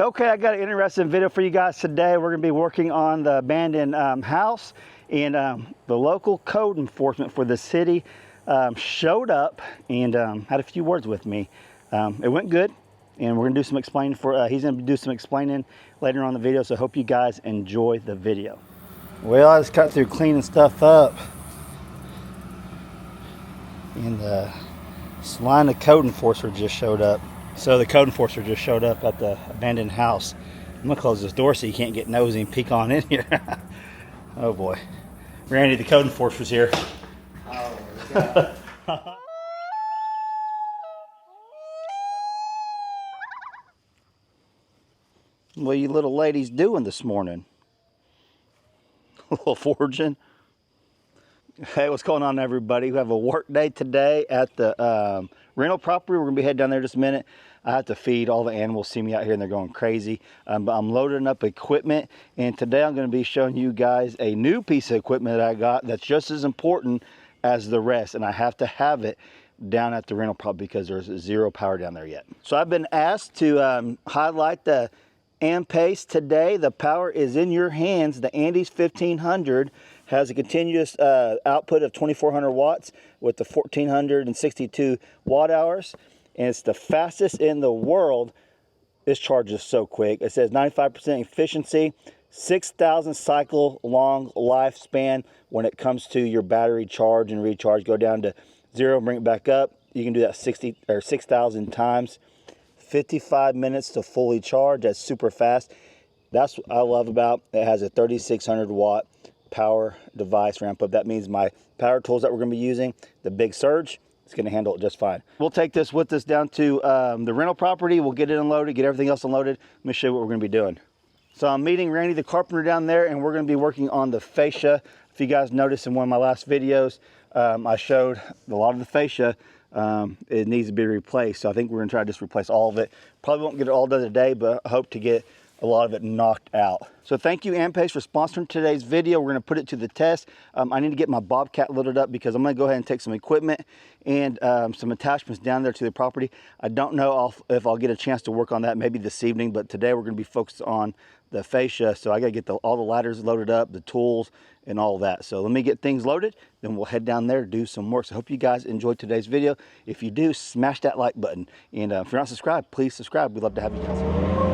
Okay, I got an interesting video for you guys today. We're going to be working on the abandoned house, and the local code enforcement for the city showed up and had a few words with me. It went good, and we're going to do some explaining he's going to do some explaining later on in the video, so I hope you guys enjoy the video. Well, I just got through cleaning stuff up, and the Salina code enforcer just showed up. So the code enforcer just showed up at the abandoned house. I'm gonna close this door so you can't get nosy and peek on in here. Oh boy. Randy, the code enforcer's here. Oh, yeah. What are you little ladies doing this morning? A little foraging. Hey, what's going on, everybody? We have a work day today at the rental property. We're gonna be heading down there in just a minute. I have to feed all the animals. See me out here and they're going crazy. But I'm loading up equipment, and today I'm gonna be showing you guys a new piece of equipment that I got that's just as important as the rest, and I have to have it down at the rental property because there's zero power down there yet. So I've been asked to highlight the AMPACE today. The power is in your hands. The Andes 1500 has a continuous output of 2400 watts with the 1462 watt hours, and it's the fastest in the world. This charges so quick. It says 95% efficiency, 6,000 cycle long lifespan when it comes to your battery charge and recharge. Go down to zero, bring it back up. You can do that 6,000 times. 55 minutes to fully charge. That's super fast. That's what I love about it. It has a 3600 watt power device ramp up. That means my power tools that we're going to be using, the big surge, it's going to handle it just fine. We'll take this with us down to the rental property. We'll get it unloaded, get everything else unloaded. Let me show you what we're going to be doing. So I'm meeting Randy the carpenter down there, and we're going to be working on the fascia. If you guys noticed in one of my last videos, I showed a lot of the fascia. It needs to be replaced, so I think we're going to try to just replace all of it. Probably won't get it all done today, but I hope to get a lot of it knocked out. So thank you, AMPACE, for sponsoring today's video. We're going to put it to the test. I need to get my Bobcat loaded up because I'm going to go ahead and take some equipment and some attachments down there to the property. I don't know if I'll get a chance to work on that maybe this evening, but today we're going to be focused on the fascia. So I got to get all the ladders loaded up, the tools, and all that. So let me get things loaded, then we'll head down there, do some work. So I hope you guys enjoyed today's video. If you do, smash that like button. And if you're not subscribed, please subscribe. We'd love to have you guys.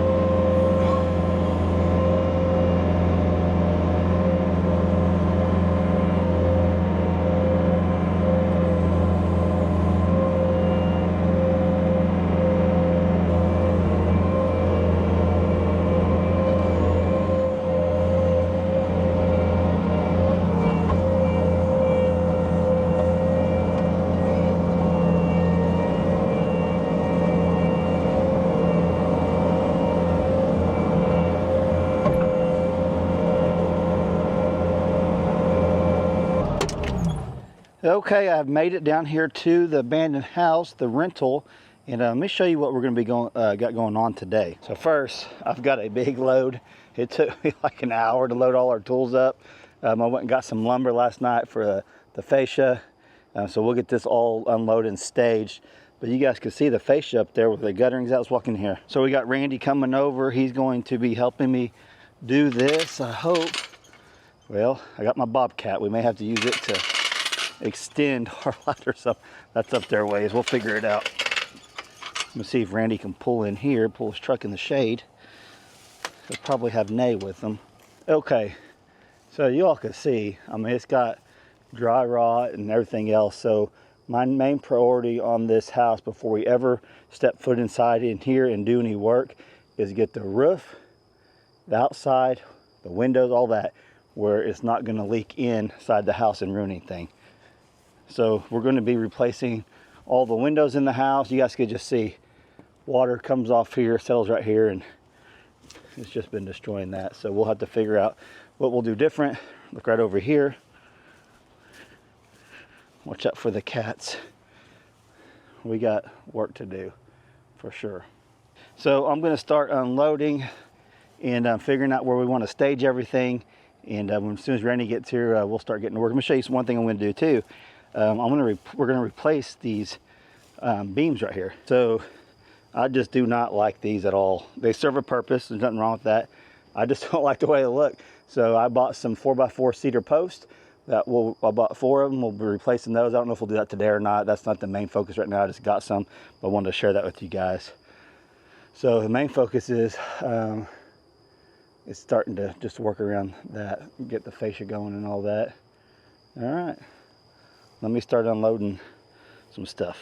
Okay, I've made it down here to the abandoned house, the rental, and let me show you what we're going to be got going on today. So first, I've got a big load. It took me like an hour to load all our tools up. I went and got some lumber last night for the fascia, so we'll get this all unloaded and staged. But you guys can see the fascia up there with the gutterings. I was walking here. So we got Randy coming over. He's going to be helping me do this, I hope. Well, I got my Bobcat. We may have to use it to extend our ladders up. That's up there ways. We'll figure it out. Let's see if Randy can pull in here, pull his truck in the shade. He'll probably have Nay with him. Okay, so you all can see, I mean, it's got dry rot and everything else. So my main priority on this house before we ever step foot inside in here and do any work is get the roof, the outside, the windows, all that, where it's not going to leak inside the house and ruin anything. So we're going to be replacing all the windows in the house. You guys could just see water comes off here, settles right here, and it's just been destroying that. So we'll have to figure out what we'll do different. Look right over here. Watch out for the cats. We got work to do for sure. So I'm going to start unloading and figuring out where we want to stage everything. And as soon as Randy gets here, we'll start getting to work. I'm going to show you one thing I'm going to do too. We're going to replace these beams right here. So I just do not like these at all. They serve a purpose. There's nothing wrong with that. I just don't like the way they look. So I bought some 4x4 cedar posts. I bought 4 of them. We'll be replacing those. I don't know if we'll do that today or not. That's not the main focus right now. I just got some, but I wanted to share that with you guys. So the main focus is it's starting to just work around that, get the fascia going and all that. All right, let me start unloading some stuff.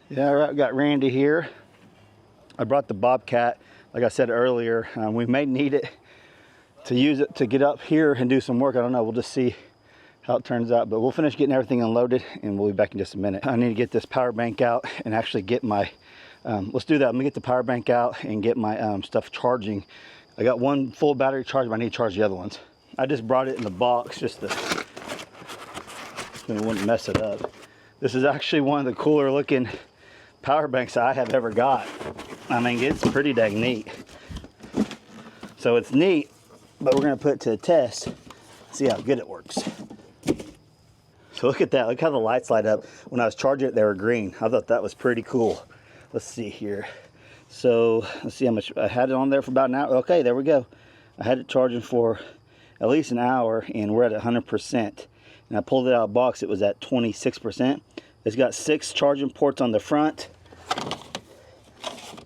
Yeah, all right, we got Randy here. I brought the Bobcat, like I said earlier. We may need it to use it to get up here and do some work. I don't know, we'll just see how it turns out, but we'll finish getting everything unloaded and we'll be back in just a minute. I need to get this power bank out and actually get my, let's do that. I'm gonna get the power bank out and get my stuff charging. I got one full battery charge, but I need to charge the other ones. I just brought it in the box just to, so it wouldn't mess it up. This is actually one of the cooler looking power banks I have ever got. I mean, it's pretty dang neat. So it's neat, but we're gonna put it to the test, see how good it works. So look at that, look how the lights light up. When I was charging it, they were green. I thought that was pretty cool. Let's see here. So let's see how much, I had it on there for about an hour. Okay, there we go. I had it charging for at least an hour and we're at 100%. And I pulled it out of the box, it was at 26%. It's got 6 charging ports on the front.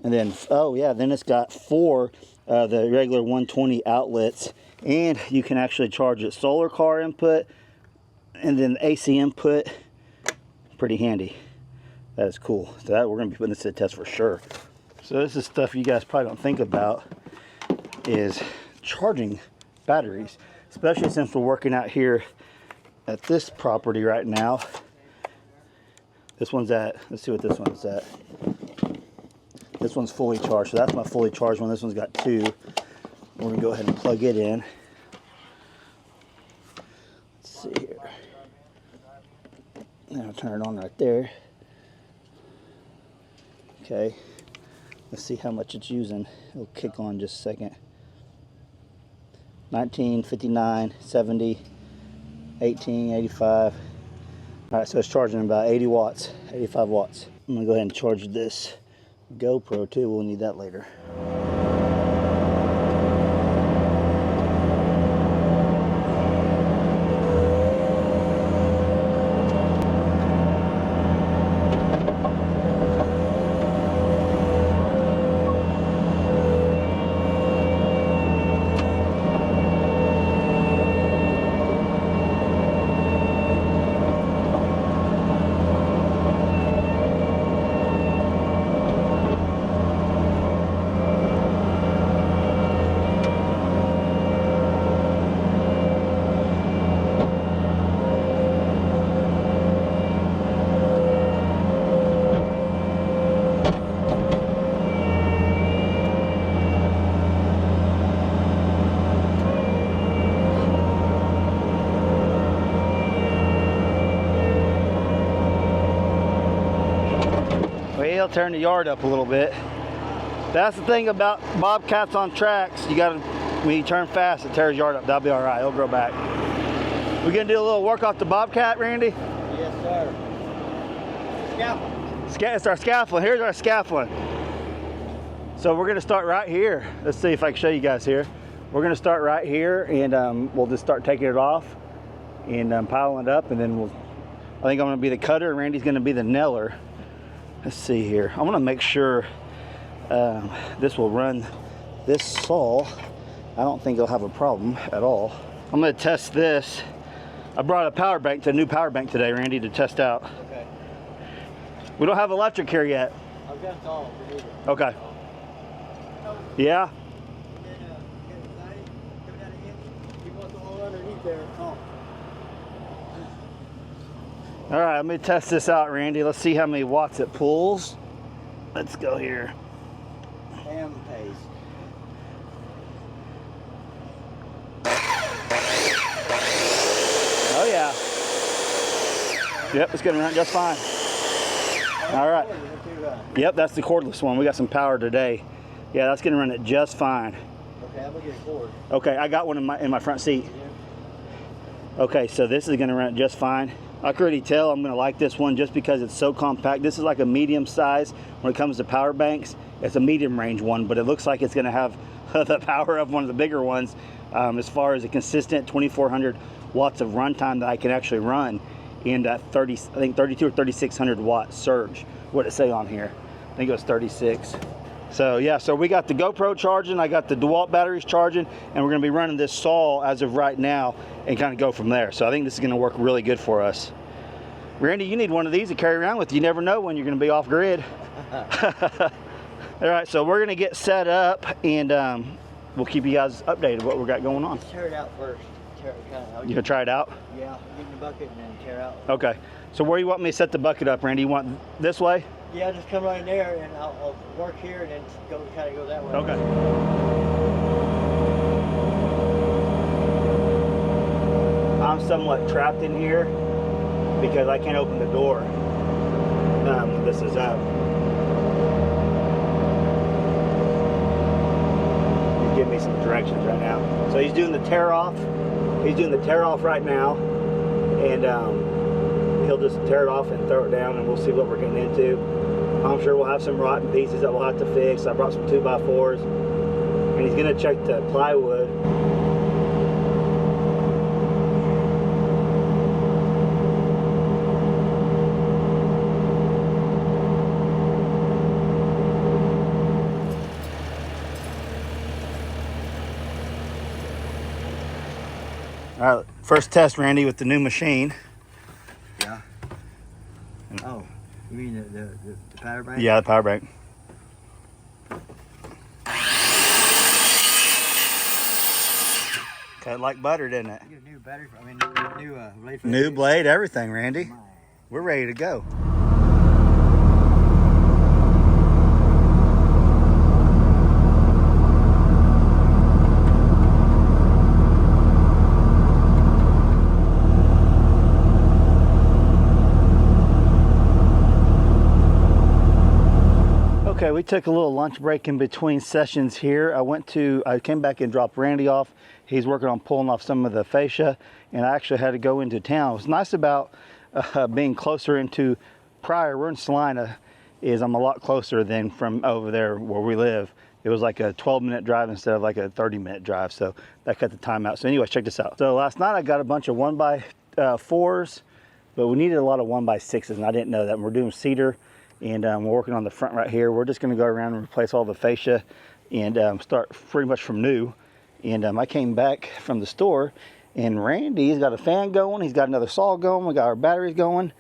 And then, oh yeah, then it's got 4 the regular 120 outlets. And you can actually charge it solar car input and then AC input. Pretty handy. That is cool. So that, we're gonna be putting this to the test for sure. So this is stuff you guys probably don't think about, is charging batteries. Especially since we're working out here at this property right now. This one's at, let's see what this one's at. This one's fully charged, so that's my fully charged one. This one's got 2. We're gonna go ahead and plug it in. Let's see here. And I'll turn it on right there. Okay, let's see how much it's using. It'll kick on just a second. 19, 59, 70, 18, 85. All right, so it's charging about 80 watts, 85 watts. I'm gonna go ahead and charge this GoPro too. We'll need that later. Well, turn the yard up a little bit. That's the thing about Bobcats on tracks. You gotta, when you turn fast, it tears yard up. That'll be all right. It'll grow back. We gonna do a little work off the Bobcat, Randy? Yes, sir. Scaffold. It's our scaffolding. Here's our scaffolding. So we're gonna start right here. Let's see if I can show you guys here. We're gonna start right here, and we'll just start taking it off and piling it up, and then I think I'm gonna be the cutter, and Randy's gonna be the nailer. Let's see here. I want to make sure this will run this saw. I don't think it'll have a problem at all. I'm going to test this. I brought a power bank, a new power bank today, Randy, to test out. Okay. We don't have electric here yet. I've got it all. Okay. Yeah. All right, let me test this out, Randy. Let's see how many watts it pulls. Let's go here. Ham paste. Oh yeah. Yep, it's gonna run just fine. All right. Yep, that's the cordless one. We got some power today. Yeah, that's gonna run it just fine. Okay, I'm gonna get a cord. Okay, I got one in my front seat. Okay, so this is gonna run it just fine. I can already tell I'm gonna like this one just because it's so compact. This is like a medium size when it comes to power banks. It's a medium range one, but it looks like it's gonna have the power of one of the bigger ones as far as a consistent 2400 watts of runtime that I can actually run in that 32 or 3600 watt surge. What did it say on here? I think it was 36. So yeah, so we got the GoPro charging, I got the DeWalt batteries charging, and we're gonna be running this saw as of right now and kind of go from there. So I think this is gonna work really good for us. Randy, you need one of these to carry around with you. You never know when you're gonna be off grid. All right, so we're gonna get set up and we'll keep you guys updated what we got going on. Tear it out first. You gonna try it out? Yeah, get in the bucket and then tear out. Okay, so where do you want me to set the bucket up, Randy? You want this way? Yeah, just come right in there and I'll work here and then kind of go that way. Okay. I'm somewhat trapped in here because I can't open the door. This is up. He's giving me some directions right now. So he's doing the tear off. He's doing the tear off right now, and he'll just tear it off and throw it down, and we'll see what we're getting into. I'm sure we'll have some rotten pieces that we'll have to fix. I brought some 2x4s, and he's gonna check the plywood. All right, first test, Randy, with the new machine. Yeah. Oh, you mean the power bank? Yeah, the power bank. Cut like butter, didn't it? You get a new battery. I mean, new blade. New blade, everything, Randy. We're ready to go. Okay, we took a little lunch break in between sessions here. I came back and dropped Randy off. He's working on pulling off some of the fascia, and I actually had to go into town. What's nice about being closer into Pryor, we're in Salina, is I'm a lot closer than from over there where we live. It was like a 12-minute drive instead of like a 30-minute drive, so that cut the time out. So anyways, check this out. So last night I got a bunch of 1x4s, but we needed a lot of 1x6s, and I didn't know that. And we're doing cedar. And we're working on the front right here. We're just going to go around and replace all the fascia and start pretty much from new. And I came back from the store, and Randy's got a fan going. He's got another saw going. We got our batteries going,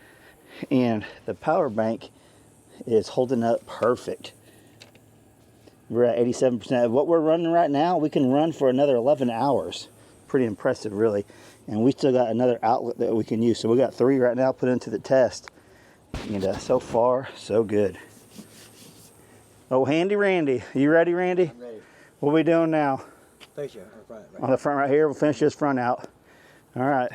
and the power bank is holding up perfect. We're at 87%. What we're running right now, we can run for another 11 hours. Pretty impressive, really. And we still got another outlet that we can use. So we got 3 right now put into the test. And so far, so good. Oh, handy Randy. You ready, Randy? I'm ready. What are we doing now? Fascia, right. On the front right here, we'll finish this front out. All right.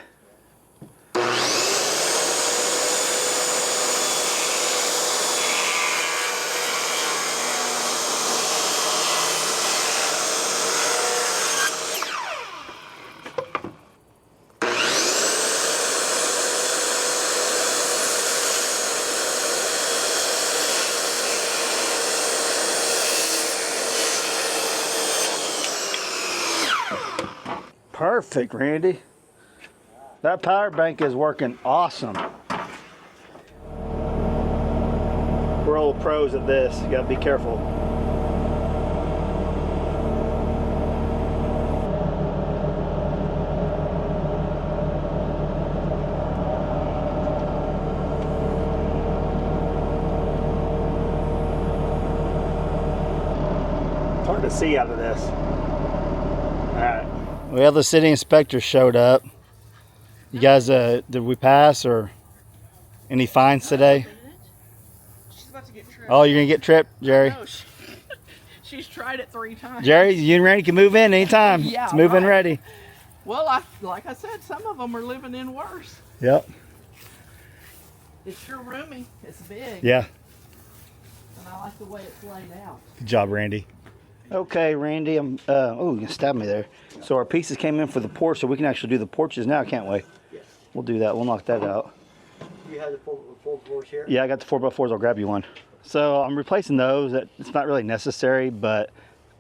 Perfect, Randy. That power bank is working awesome. We're old pros at this. You gotta be careful. It's hard to see out of this. All right. Well, the city inspector showed up. You guys, did we pass or any fines today? She's about to get tripped. Oh, you're gonna get tripped, Jerry? No, she's tried it 3 times. Jerry, you and Randy can move in anytime. Yeah, it's move-in right. ready. Well, like I said, some of them are living in worse. Yep. It's sure roomy. It's big. Yeah. And I like the way it's laid out. Good job, Randy. Okay, Randy, oh, you stabbed me there. So our pieces came in for the porch, so we can actually do the porches now, can't we? Yes. We'll do that. We'll knock that out. You have the full porch here? Yeah, I got the 4x4s. I'll grab you one. So I'm replacing those. It's not really necessary, but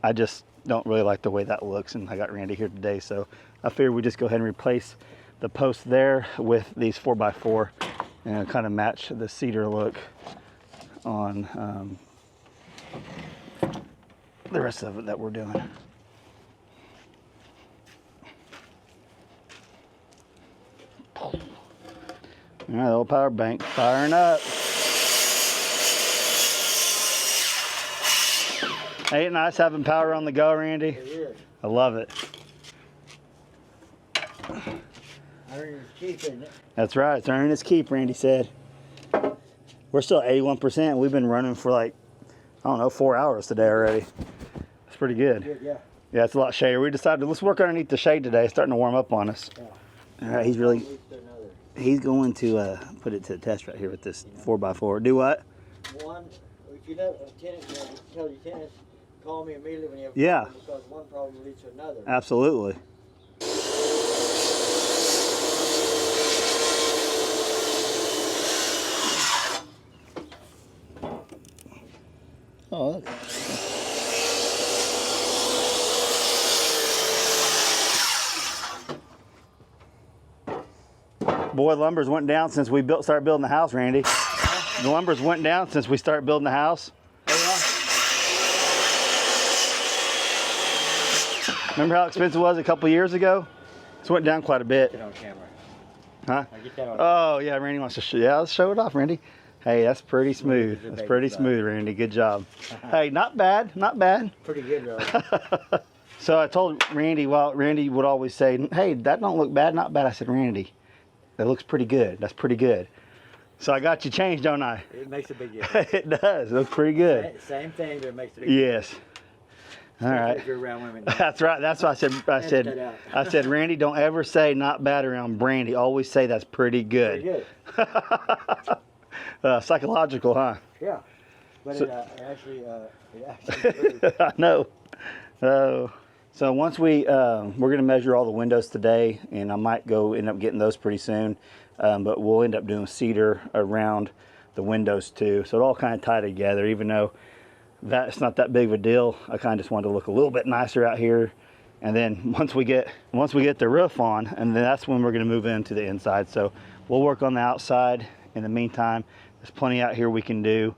I just don't really like the way that looks, and I got Randy here today, so I figured we'd just go ahead and replace the post there with these 4x4 and kind of match the cedar look on the rest of it that we're doing. All right, old power bank firing up. Ain't it nice having power on the go, Randy? It is. I love it. Iron is cheap, isn't it? That's right. It's earning its keep, Randy said. We're still at 81%. We've been running for like, I don't know, 4 hours today already. It's pretty good. Good, yeah. Yeah, it's a lot shadier. We decided let's work underneath the shade today. It's starting to warm up on us. Yeah. All right, he's going to put it to the test right here with this 4x4. Do what? One, if you know tennis, tell your tennis, call me immediately when you have a Yeah. problem, because one problem leads to another. Absolutely. Oh, look. Boy, lumber's went down since we started building the house, Randy. The lumber's went down since we started building the house. Remember how expensive it was a couple years ago? It's went down quite a bit. Get on camera. Huh? I get that on Oh, yeah, Randy wants to show. Yeah, let's show it off, Randy. Hey, that's pretty smooth. That's pretty smooth, Randy. Good job. Hey, not bad, not bad. pretty good, though. So I told Randy, well, Randy would always say, hey, that don't look bad, not bad. I said, Randy, that looks pretty good. That's pretty good. So I got you changed, don't I? It makes a big difference. It does. It looks pretty good. Same thing, but it makes a big difference. Yes. All right. If you're around women. That's right. That's what I said, Randy, don't ever say not bad around Brandy. Always say that's pretty good. Pretty good. Psychological, huh? Yeah. But So- it actually proves. I know. So once we're going to measure all the windows today, and I might end up getting those pretty soon. But we'll end up doing cedar around the windows too. So it all kind of tie together, even though that's not that big of a deal. I kind of just wanted to look a little bit nicer out here. And then once we get the roof on, and then that's when we're going to move into the inside. So we'll work on the outside. In the meantime, there's plenty out here we can do.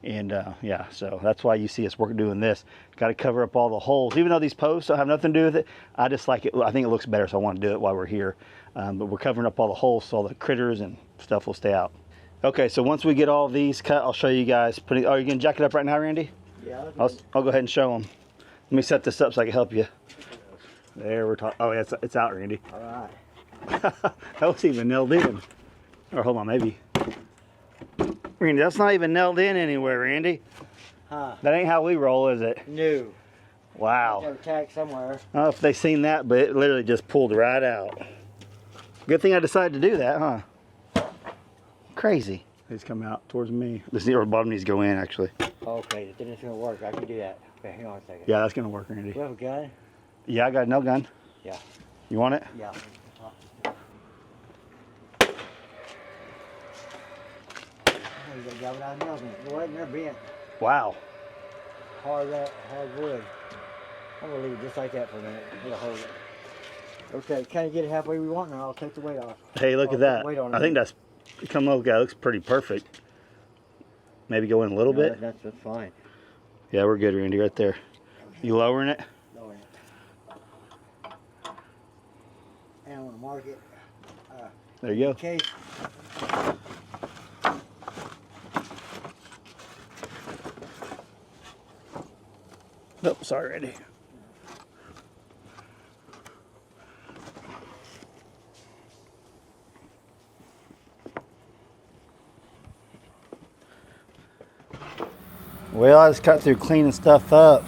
And yeah, so that's why you see us doing this. Got to cover up all the holes. Even though these posts don't have nothing to do with it, I just like it. I think it looks better, so I want to do it while we're here. But we're covering up all the holes so all the critters and stuff will stay out. Okay, so once we get all these cut, I'll show you guys. Oh, are you going to jack it up right now, Randy? Yeah. I'll go ahead and show them. Let me set this up so I can help you. There, we're talking. Oh, yeah, it's out, Randy. All right. That was even nailed in. Or hold on, maybe. Randy, that's not even nailed in anywhere, Randy. Huh. That ain't how we roll, is it? No. Wow. Got a tack somewhere. I don't know if they seen that, but it literally just pulled right out. Good thing I decided to do that, huh? Crazy. It's come out towards me. This bottom needs to go in, actually. Okay, then it's gonna work. I can do that. Okay, hang on a second. Yeah, that's gonna work, Randy. You have a gun? Yeah, I got a nail gun. Yeah. You want it? Yeah. Oh, you got galvanized nails in it. Boy, they're bent. Wow. Hard wood. I'm gonna leave it just like that for a minute. It'll hold it. Okay, kind of get it halfway we want now. I'll take the weight off. Hey, look I'll at that. put weight on it. I think that's come over. That looks pretty perfect. Maybe go in a little No, bit. That's fine. Yeah, we're good, Randy. Right there. You lowering it? Lowering it. And I'm gonna mark it. There you go. In case. Oh, sorry, Randy. Well, I just got through cleaning stuff up,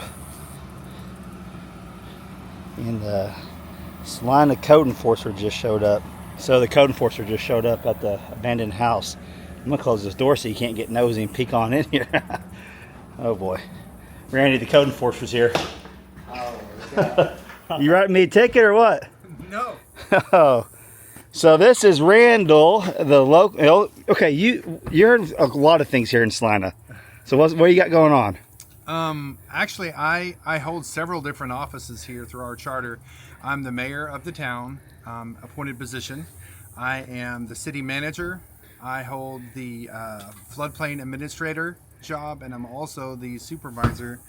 and the line of code enforcer just showed up. So the code enforcer just showed up at the abandoned house. I'm gonna close this door so you can't get nosy and peek on in here. Oh boy. Randy, the code enforcer's here. Oh, yeah. You writing me a ticket or what? No. Oh. So this is Randall, the local. Okay, you're a lot of things here in Salina. So what you got going on? Actually, I hold several different offices here through our charter. I'm the mayor of the town, appointed position. I am the city manager. I hold the floodplain administrator job, and I'm also the supervisor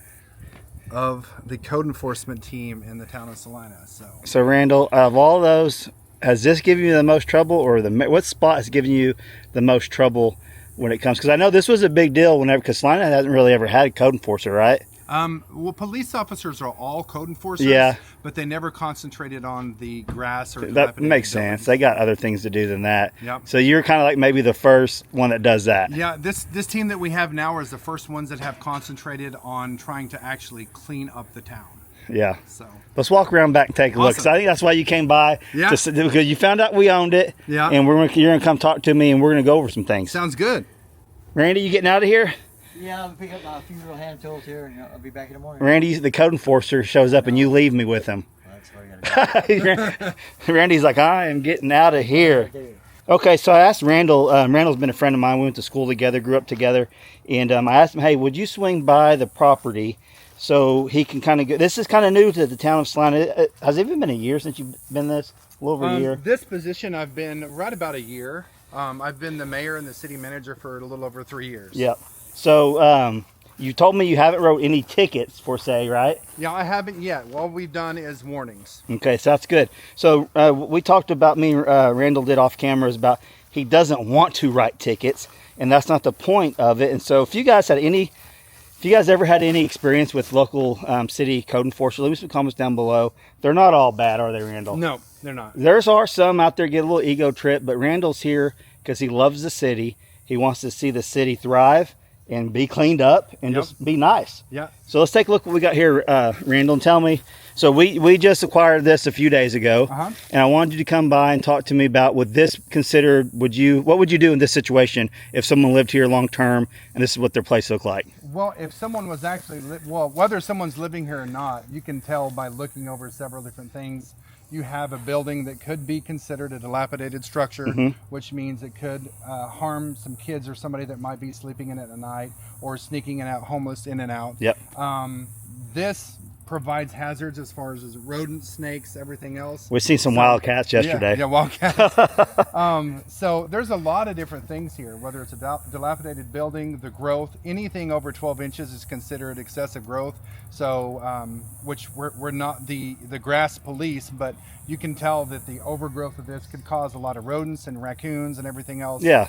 of the code enforcement team in the town of Salina. So Randall, of all those, has this given you the most trouble, or what spot has given you the most trouble when it comes? Because I know this was a big deal because Salina hasn't really ever had a code enforcer, right? Well, police officers are all code enforcers, yeah, but they never concentrated on the grass or that makes buildings. sense. They got other things to do than that. Yep. So you're kind of like maybe the first one that does that. Yeah, this team that we have now is the first ones that have concentrated on trying to actually clean up the town. Yeah. So let's walk around back and take a look. So I think that's why you came by. Yeah. Because you found out we owned it. Yeah. And you're gonna come talk to me, and we're gonna go over some things. Sounds good. Randy, you getting out of here? Yeah, I'm gonna pick up my few little hand tools here, and I'll be back in the morning. Randy, the code enforcer, shows up, and you leave me with him. That's where you gotta Randy's like, I am getting out of here. go. Okay, so I asked Randall. Randall's been a friend of mine. We went to school together, grew up together, and I asked him, hey, would you swing by the property so he can kind of go? This is kind of new to the town of Salina. Has it even been a year since you've been this? A little over a year. This position I've been right about a year. I've been the mayor and the city manager for a little over 3 years. Yep. So you told me you haven't wrote any tickets for say, right? Yeah, I haven't yet. All we've done is warnings. Okay, so that's good. So we talked about Randall did off camera is about he doesn't want to write tickets, and that's not the point of it. And so if you guys ever had any experience with local city code enforcement, leave me some comments down below. They're not all bad, are they, Randall? No, they're not. There's some out there get a little ego trip, but Randall's here because he loves the city. He wants to see the city thrive and be cleaned up and just be nice. Yeah. So let's take a look what we got here, Randall, and tell me. So we just acquired this a few days ago, and I wanted you to come by and talk to me about what would you do in this situation if someone lived here long term and this is what their place looked like? Well, if someone was actually, whether someone's living here or not, you can tell by looking over several different things. You have a building that could be considered a dilapidated structure, which means it could harm some kids or somebody that might be sleeping in it at night or sneaking in and out, homeless in and out. Yep. This provides hazards as far as rodents, snakes, everything else. We've seen some wildcats yesterday. Yeah, wildcats. So there's a lot of different things here, whether it's a dilapidated building, the growth, anything over 12 inches is considered excessive growth. So, which we're not the grass police, but you can tell that the overgrowth of this could cause a lot of rodents and raccoons and everything else. Yeah.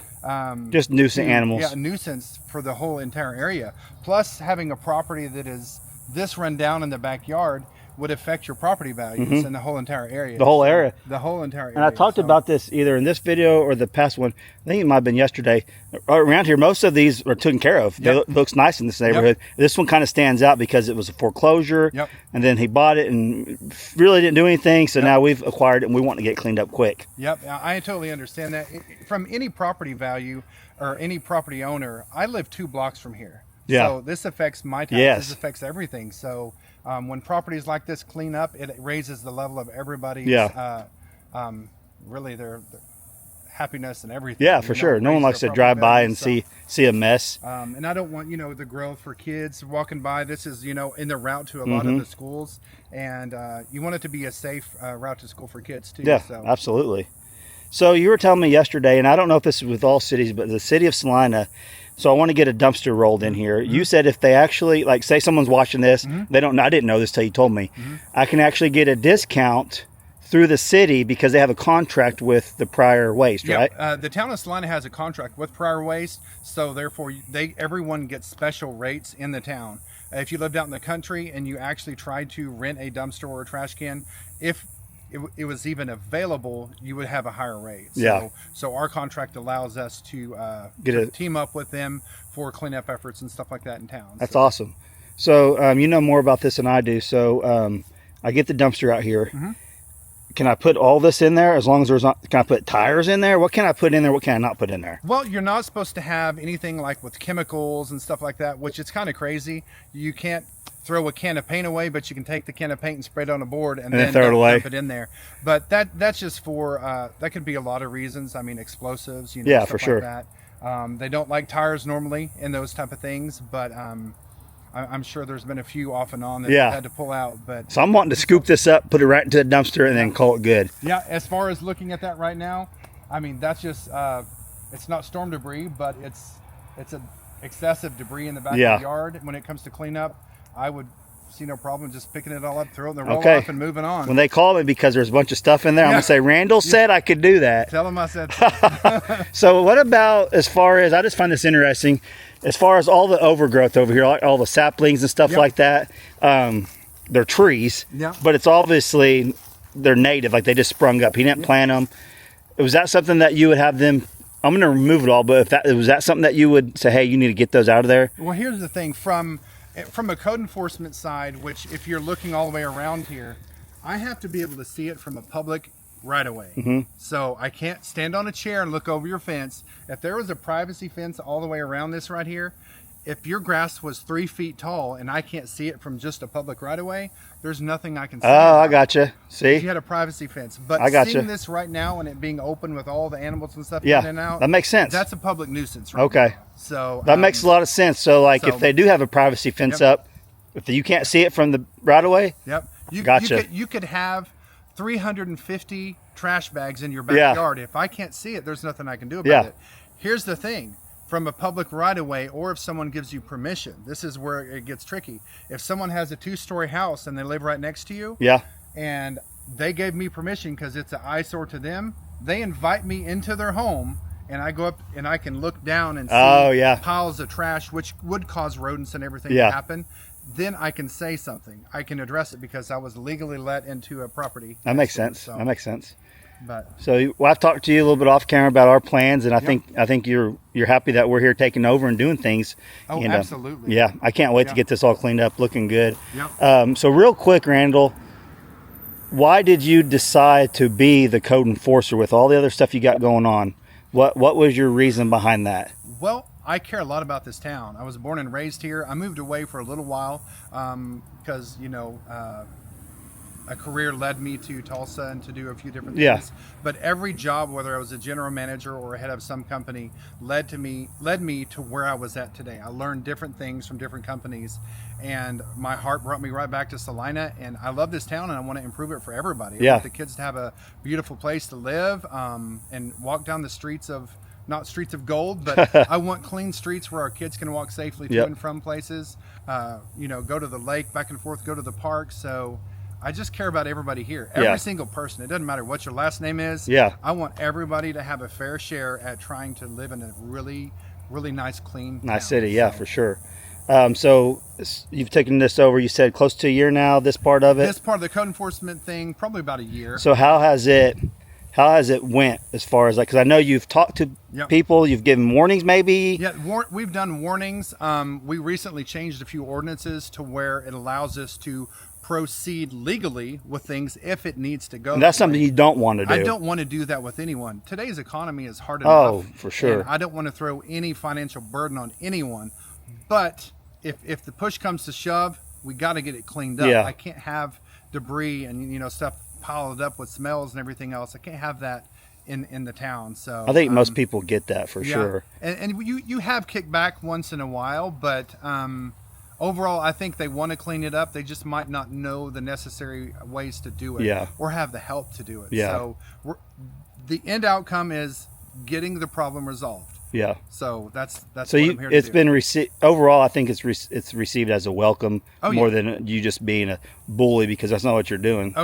Just nuisance animals. Yeah, nuisance for the whole entire area. Plus, having a property that is this run down in the backyard would affect your property values in the whole entire area. The whole area. The whole entire area. And I talked about this either in this video or the past one. I think it might have been yesterday. Around here, most of these are taken care of. It looks nice in this neighborhood. This one kind of stands out because it was a foreclosure. And then he bought it and really didn't do anything. So now we've acquired it and we want to get cleaned up quick. Yep, I totally understand that. From any property value or any property owner, I live 2 blocks from here. Yeah. So this affects my taxes. Yes. This affects everything. So when properties like this clean up, it raises the level of everybody's really their happiness and everything. Yeah, for sure. No one likes to drive by and see a mess. And I don't want the growth for kids walking by. This is in the route to a lot of the schools, and you want it to be a safe route to school for kids too. Yeah, so. Absolutely. So you were telling me yesterday, and I don't know if this is with all cities, but the city of Salina. So I want to get a dumpster rolled in here. You said if they actually, like, say someone's watching this, they don't know. I didn't know this till you told me. I can actually get a discount through the city because they have a contract with the Pryor Waste, right? The town of Salina has a contract with Pryor Waste, so therefore everyone gets special rates in the town. If you lived out in the country and you actually tried to rent a dumpster or a trash can, if it was even available, you would have a higher rate. So our contract allows us to team up with them for cleanup efforts and stuff like that in town. That's awesome. So you know more about this than I do. So I get the dumpster out here. can I put all this in there as long as there's not? Can I put tires in there? What can I put in there? What can I not put in there? Well, you're not supposed to have anything like with chemicals and stuff like that, which is kind of crazy. You can't throw a can of paint away, but you can take the can of paint and spray it on a board and then throw it away. dump it in there. But that's just for that could be a lot of reasons. I mean, explosives, you know, Yeah, stuff for like sure. that. They don't like tires normally and those type of things, but I'm sure there's been a few off and on that Yeah. they've had to pull out. But So I'm wanting to scoop this up, put it right into the dumpster, and then call it good. yeah, as far as looking at that right now, I mean, that's just it's not storm debris, but it's a excessive debris in the back of the yard. When it comes to cleanup, I would see no problem just picking it all up, throwing the roll off, and moving on. When they call me because there's a bunch of stuff in there, I'm gonna say Randall said I could do that. Tell them I said so. So what about as far as, I just find this interesting, as far as all the overgrowth over here, all the saplings and stuff like that, they're trees, but it's obviously, they're native, like they just sprung up. He didn't plant them. Was that something that you would have them, I'm going to remove it all, but was that something that you would say, hey, you need to get those out of there? Well, here's the thing, from a code enforcement side, which if you're looking all the way around here, I have to be able to see it from a public right away. So I can't stand on a chair and look over your fence. If there was a privacy fence all the way around this right here, if your grass was 3 feet tall and I can't see it from just a public right away, there's nothing I can see. Oh, I gotcha. See? If you had a privacy fence. But I gotcha. seeing this right now and it being open with all the animals and stuff in and out, that makes sense. that's a public nuisance right now. So that makes a lot of sense. So like if they do have a privacy fence up, if you can't see it from the right away, you could have 350 trash bags in your backyard. If I can't see it, there's nothing I can do about it. Here's the thing, from a public right-of-way, or if someone gives you permission, this is where it gets tricky. If someone has a 2-story house and they live right next to you, and they gave me permission because it's an eyesore to them, they invite me into their home, and I go up and I can look down and see piles of trash, which would cause rodents and everything to happen. Then I can say something. I can address it because I was legally let into a property. That makes sense. That makes sense. But so I've talked to you a little bit off camera about our plans, and I think you're happy that we're here taking over and doing things. Oh, absolutely. Yeah, I can't wait to get this all cleaned up, looking good. Yeah. So real quick, Randall, why did you decide to be the code enforcer with all the other stuff you got going on? What was your reason behind that? Well, I care a lot about this town. I was born and raised here. I moved away for a little while because, you know, a career led me to Tulsa and to do a few different things. But every job, whether I was a general manager or a head of some company, led me to where I was at today. I learned different things from different companies, and my heart brought me right back to Salina. And I love this town, and I want to improve it for everybody. I want the kids to have a beautiful place to live and walk down the streets of, not streets of gold, but I want clean streets where our kids can walk safely to and from places. You know, go to the lake, back and forth, go to the park. So I just care about everybody here. Every single person. It doesn't matter what your last name is. I want everybody to have a fair share at trying to live in a really, really nice, clean town. City. Yeah, for sure. So you've taken this over, you said close to a year now, this part of it? This part of the code enforcement thing, probably about a year. So how has it went as far as, like, because I know you've talked to people, you've given warnings maybe? Yeah, we've done warnings. We recently changed a few ordinances to where it allows us to proceed legally with things if it needs to go. And that's something you don't want to do. I don't want to do that with anyone. Today's economy is hard enough. Oh, for sure. And I don't want to throw any financial burden on anyone. But if the push comes to shove, we got to get it cleaned up. I can't have debris and, you know, stuff piled up with smells and everything else. I can't have that in the town. So I think most people get that for sure. And you have kickback once in a while, but overall, I think they want to clean it up. They just might not know the necessary ways to do it or have the help to do it. So the end outcome is getting the problem resolved. So that's so what I'm here to it's do. been received overall. I think it's received as a welcome more than you just being a bully, because that's not what you're doing.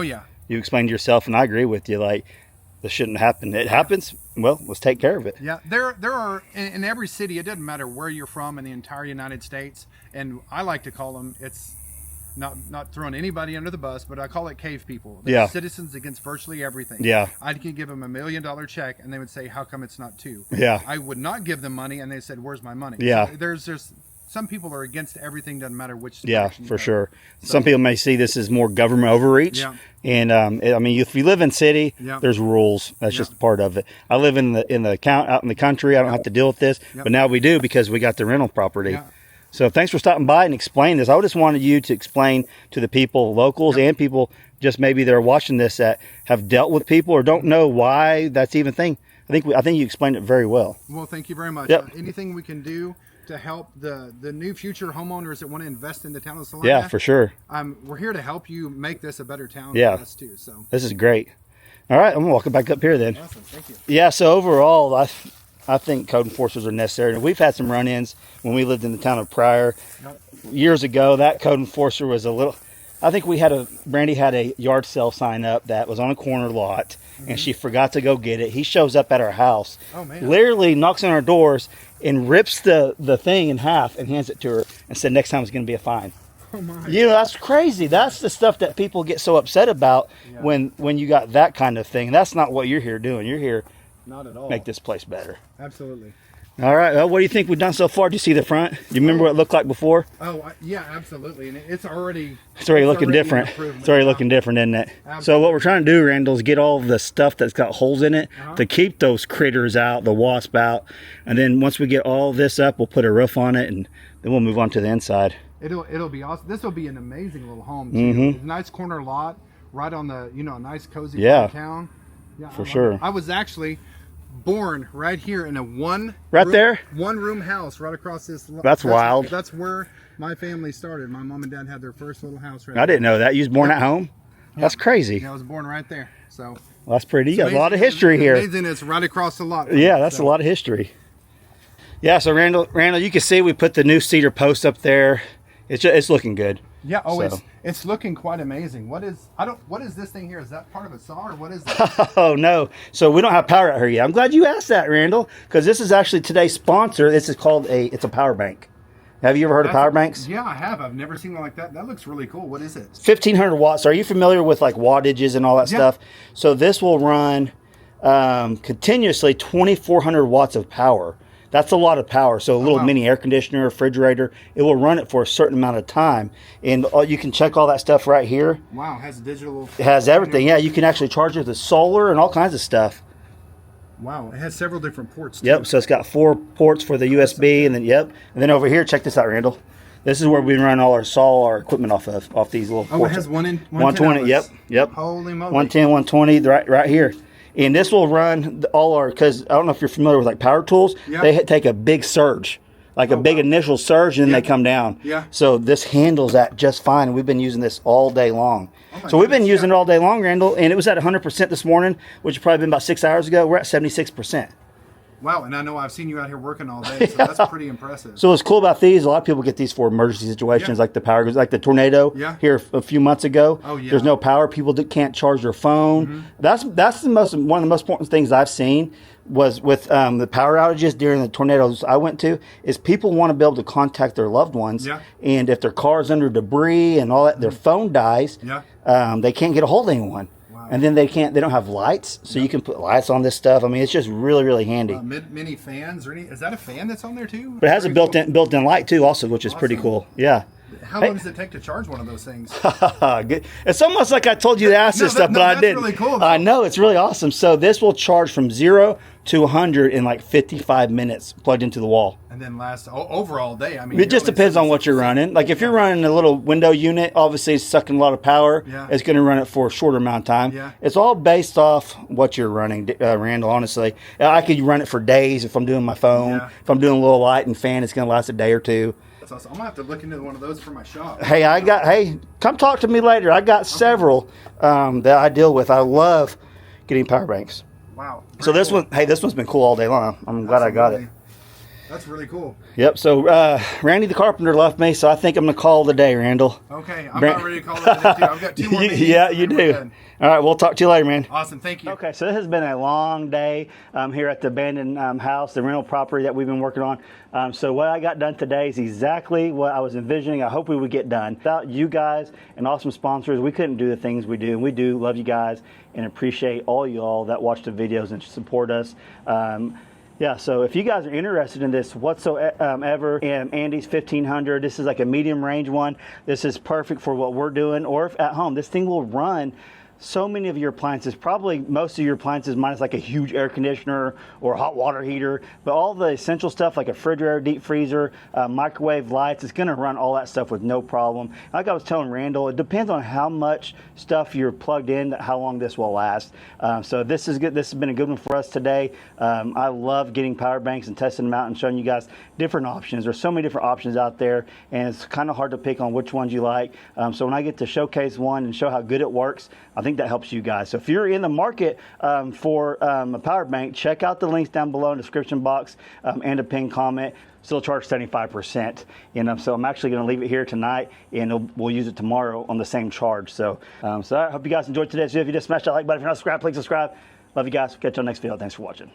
You explained to yourself, and I agree with you. Like, this shouldn't happen. It happens. Well, let's take care of it. Yeah, there are in every city. It doesn't matter where you're from in the entire United States, and I like to call them. It's not throwing anybody under the bus, but I call it cave people. They're citizens against virtually everything. I could give them $1 million check, and they would say, "How come it's not 2?" I would not give them money, and they said, "Where's my money?" So there's just some people are against everything, doesn't matter which Yeah, direction you for go. sure. So- Some people may see this as more government overreach. Yeah. And I mean, if you live in city, Yeah. there's rules. That's Yeah. just part of it. I live out in the country. I don't have to deal with this, Yep. but now we do because we got the rental property. Yeah. So thanks for stopping by and explaining this. I just wanted you to explain to the people, locals and people just maybe they're watching this that have dealt with people or don't know why that's even a thing. I think you explained it very well. Well, thank you very much. Yep. Anything we can do to help the new future homeowners that want to invest in the town of Salina. Yeah, for sure. We're here to help you make this a better town Yeah. for us too. So This is great. All right, I'm gonna walk it back up here then. awesome, thank you. Yeah, so overall, I think code enforcers are necessary. And we've had some run-ins when we lived in the town of Pryor Yep. years ago. That code enforcer was a little. I think Brandy had a yard sale sign up that was on a corner lot, and she forgot to go get it. He shows up at our house, Oh, man. literally knocks on our doors and rips the thing in half and hands it to her and said, "Next time it's going to be a fine." Oh my. You know, that's crazy. That's the stuff that people get so upset about Yeah. when you got that kind of thing. That's not what you're here doing. You're here Not at all. to make this place better. Absolutely. All right. Well, what do you think we've done so far? Do you see the front? Do you remember what it looked like before? Oh, yeah, absolutely. And it's already Looking an different. improvement. It's already Yeah. looking different, isn't it? So Absolutely. what we're trying to do, Randall, is get all the stuff that's got holes in it Uh-huh. to keep those critters out, the wasp out. And then once we get all this up, we'll put a roof on it, and then we'll move on to the inside. It'll be awesome. This will be an amazing little home too. Mhm. It's a nice corner lot, right on the a nice cozy Yeah. part of town. Yeah, For I love sure. it. I was actually born right here in a one room house right across this. That's wild. That's where my family started. My mom and dad had their first little house right I didn't know that. You was born at home? That's crazy. Yeah, I was born right there. So Well, that's pretty. You got a amazing- lot of history here. Amazing, it's right across the lot. Yeah, that's So- a lot of history. Yeah, so Randall, you can see we put the new cedar post up there. It's looking good. Yeah. Oh, So. it's looking quite amazing. What is this thing here? Is that part of a saw or what is that? Oh no! So we don't have power out here yet. I'm glad you asked that, Randall, because this is actually today's sponsor. This is called it's a power bank. Have you ever heard of power banks? Yeah, I have. I've never seen one like that. That looks really cool. What is it? 1,500 watts. Are you familiar with like wattages and all that Yeah. stuff? So this will run continuously 2,400 watts of power. That's a lot of power. So a little wow. mini air conditioner, refrigerator, it will run it for a certain amount of time. And you can check all that stuff right here. Wow, it has digital. It has everything. Yeah, you can actually charge it with solar and all kinds of stuff. Wow, it has several different ports. Too. Yep, so it's got 4 ports for the USB, and then and then over here, check this out, Randall. This is where we run all our equipment off these little Oh, ports. it has 120. Yep. Holy moly. 110, 120, right here. And this will run because I don't know if you're familiar with like power tools. Yeah. They take a big surge, like a big initial surge, and then Yeah. they come down. Yeah. So this handles that just fine, and we've been using this all day long. my So we've been goodness, using it all day long, Randall, and it was at 100% this morning, which probably been about 6 hours ago. We're at 76%. Wow, and I know I've seen you out here working all day, so that's pretty impressive. So what's cool about these, a lot of people get these for emergency situations, Yeah. like the power goes, like the tornado Yeah. here a few months ago. Oh, yeah. There's no power. People can't charge their phone. That's one of the most important things I've seen was with the power outages during the tornadoes I went to, is people want to be able to contact their loved ones. Yeah. And if their car's under debris and all that, their phone dies, Yeah. they can't get a hold of anyone. Wow. And then they don't have lights, so you can put lights on this stuff. I mean, it's just really, really handy. Mini fans or any? Is that a fan that's on there too? But it has a built-in light too, also, which is pretty Awesome. cool. Yeah. How long does it take to charge one of those things? Good. It's almost like I told you to ask No, this stuff, no, but I that's didn't. really cool, though. I know, it's really awesome. So this will charge from 0 to 100 in like 55 minutes plugged into the wall. And then last over all day. I mean, It just depends on what you're running. Like if you're running a little window unit, obviously it's sucking a lot of power. Yeah. It's going to run it for a shorter amount of time. Yeah. It's all based off what you're running, Randall, honestly. I could run it for days if I'm doing my phone. Yeah. If I'm doing a little light and fan, it's going to last a day or two. That's awesome. I'm gonna have to look into one of those for my shop. Hey, come talk to me later. I got several that I deal with. I love getting power banks. Wow. So Very this cool. this one's been cool all day long. I'm glad I got it. Absolutely. That's really cool. Yep. So Randy the carpenter left me, so I think I'm gonna call it a day, Randall. Okay, I'm Brent- about ready to call it a day too. I've got 2 more meetings. Yeah, and you then we're do. done. All right, we'll talk to you later, man. Awesome. Thank you. Okay, so this has been a long day here at the abandoned house, the rental property that we've been working on. So what I got done today is exactly what I was envisioning. I hope we would get done. Without you guys and awesome sponsors, we couldn't do the things we do. And we do love you guys and appreciate all you all that watch the videos and support us. Yeah, so if you guys are interested in this whatsoever, and Andy's 1500, this is like a medium range one. This is perfect for what we're doing, or if at home. This thing will run so many of your appliances, probably most of your appliances minus like a huge air conditioner or hot water heater, but all the essential stuff like a refrigerator, deep freezer, microwave, lights, it's gonna run all that stuff with no problem. Like I was telling Randall, it depends on how much stuff you're plugged in, how long this will last. So this is good. This has been a good one for us today. I love getting power banks and testing them out and showing you guys different options. There's so many different options out there, and it's kind of hard to pick on which ones you like. So when I get to showcase one and show how good it works, I think that helps you guys. So if you're in the market for a power bank, check out the links down below in the description box and a pinned comment. Still charge 75%. So I'm actually going to leave it here tonight, and we'll use it tomorrow on the same charge. So I hope you guys enjoyed today's video. If you just smash that like button, if you're not subscribed, please subscribe. Love you guys. Catch you on the next video. Thanks for watching.